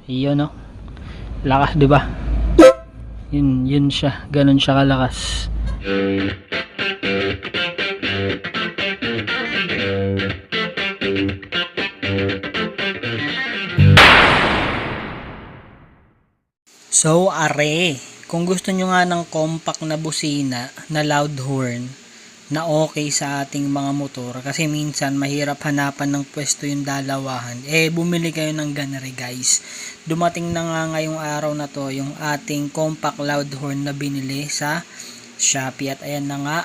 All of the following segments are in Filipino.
Iyon no. Lakas, 'di ba? Yun siya. Ganun siya kalakas. So, are, kung gusto nyo nga ng compact na busina na loud horn na okay sa ating mga motor, kasi minsan mahirap hanapan ng pwesto yung dalawahan, bumili kayo ng ganere guys. Dumating na nga ngayong araw na to yung ating compact loud horn na binili sa Shopee, at ayan na nga,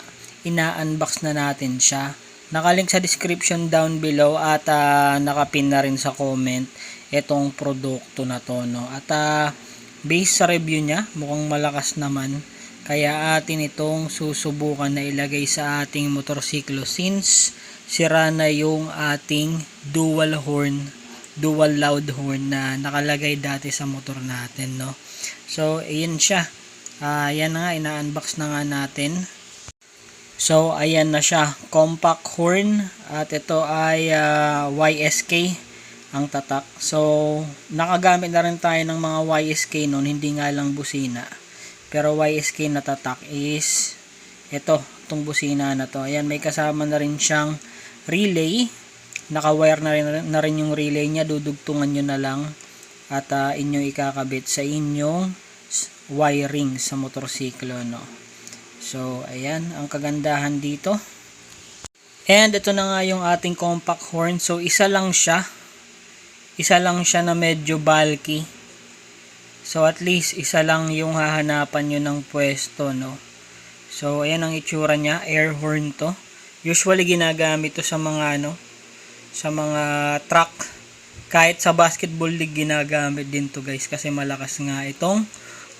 ina-unbox na natin siya. Nakalink sa description down below at nakapin na rin sa comment itong produkto na to, no? At based sa review niya, mukhang malakas naman. Kaya atin itong susubukan na ilagay sa ating motorsiklo since sira na yung ating dual loud horn na nakalagay dati sa motor natin, no? So, ayan siya. Yan na nga, ina-unbox na nga natin. So, ayan na siya. Compact horn. At ito ay YSK ang tatak. So, nakagamit na rin tayo ng mga YSK noon, hindi nga lang busina. Pero YSK na tatak is itong busina na to. Ayan, may kasama na ring siyang relay. Naka-wire na rin yung relay niya. Dudugtungan nyo na lang at inyong ikakabit sa inyong wiring sa motorsiklo, no? So, ayan, ang kagandahan dito. And ito na nga yung ating compact horn. So, isa lang siya na medyo bulky. So at least isa lang yung hahanapan nyo ng pwesto, no? So ayan ang itsura niya, air horn to. Usually ginagamit to sa mga sa mga truck. Kahit sa basketball league ginagamit din to guys, kasi malakas nga itong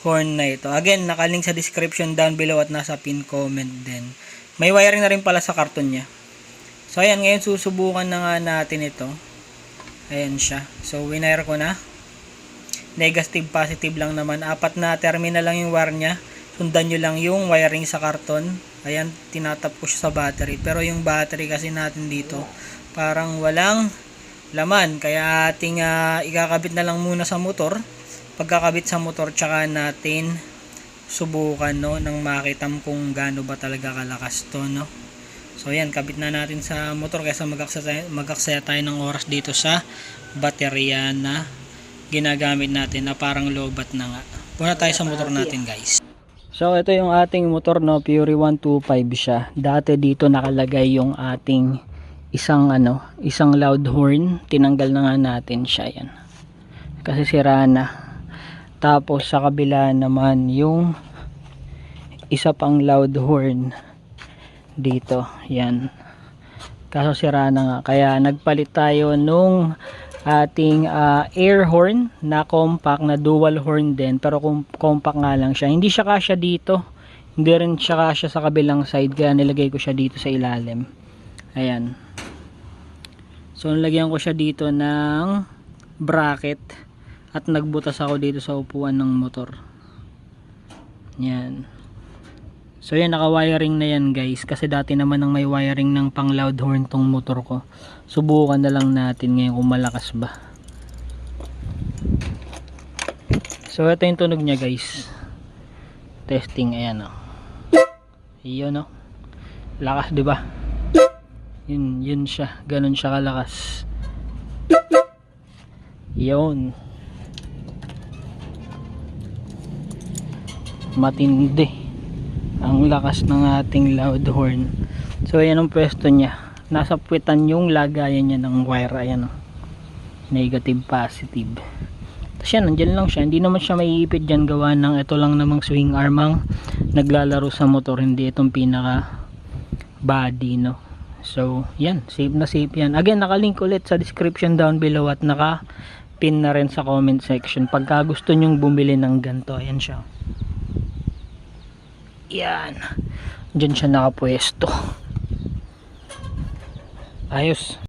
horn na ito. Again, nakalink sa description down below at nasa pin comment din. May wiring na rin pala sa karton niya. So ayan, ngayon susubukan na nga natin ito. Ayan siya. So, winire ko na. Negative, positive lang naman. 4 na terminal lang yung wire niya. Sundan nyo lang yung wiring sa karton. Ayan, tinatap ko siya sa battery. Pero yung battery kasi natin dito, parang walang laman. Kaya ating ikakabit na lang muna sa motor. Pagkakabit sa motor, tsaka natin subukan, no, nang makita kung gaano ba talaga kalakas to, no. So yan, kabit na natin sa motor kaysa mag-aksaya tayo ng oras dito sa baterya na ginagamit natin na parang lobat na nga. Puna tayo sa motor natin guys. So ito yung ating motor, no, Fury 125 siya. Dati dito nakalagay yung ating isang loud horn. Tinanggal na nga natin siya, yan. Kasi sira na. Tapos sa kabila naman yung isa pang loud horn dito, yan, kaso sira na nga, kaya nagpalit tayo nung ating air horn na compact na dual horn din, pero compact nga lang siya, hindi siya kasya dito, hindi rin siya kasya sa kabilang side, kaya nilagay ko siya dito sa ilalim. Ayan, so nilagyan ko siya dito ng bracket at nagbutas ako dito sa upuan ng motor. Yan. So yan, naka-wiring na yan guys, kasi dati naman ang may wiring ng pang loud horn tong motor ko. Subukan na lang natin ngayon kung malakas ba. So ito yung tunog niya guys. Testing, ayan o. Iyon o. Lakas, 'di ba? Yun siya, ganun siya kalakas. Yun. Matindi ang lakas ng ating loud horn. So ayan ang pwesto niya, nasa puwitan yung lagayan niya ng wire. Ayan o, negative, positive. Tapos yan, nandyan lang siya, hindi naman siya maiipit dyan, gawa ng ito lang namang swing arm ang naglalaro sa motor, hindi itong pinaka body, no. So yan, safe na safe yan. Again, nakalink ulit sa description down below at naka pin na rin sa comment section pagka gusto nyong bumili ng ganito. Ayan siya, yan, dyan siya nakapwesto. Ayos.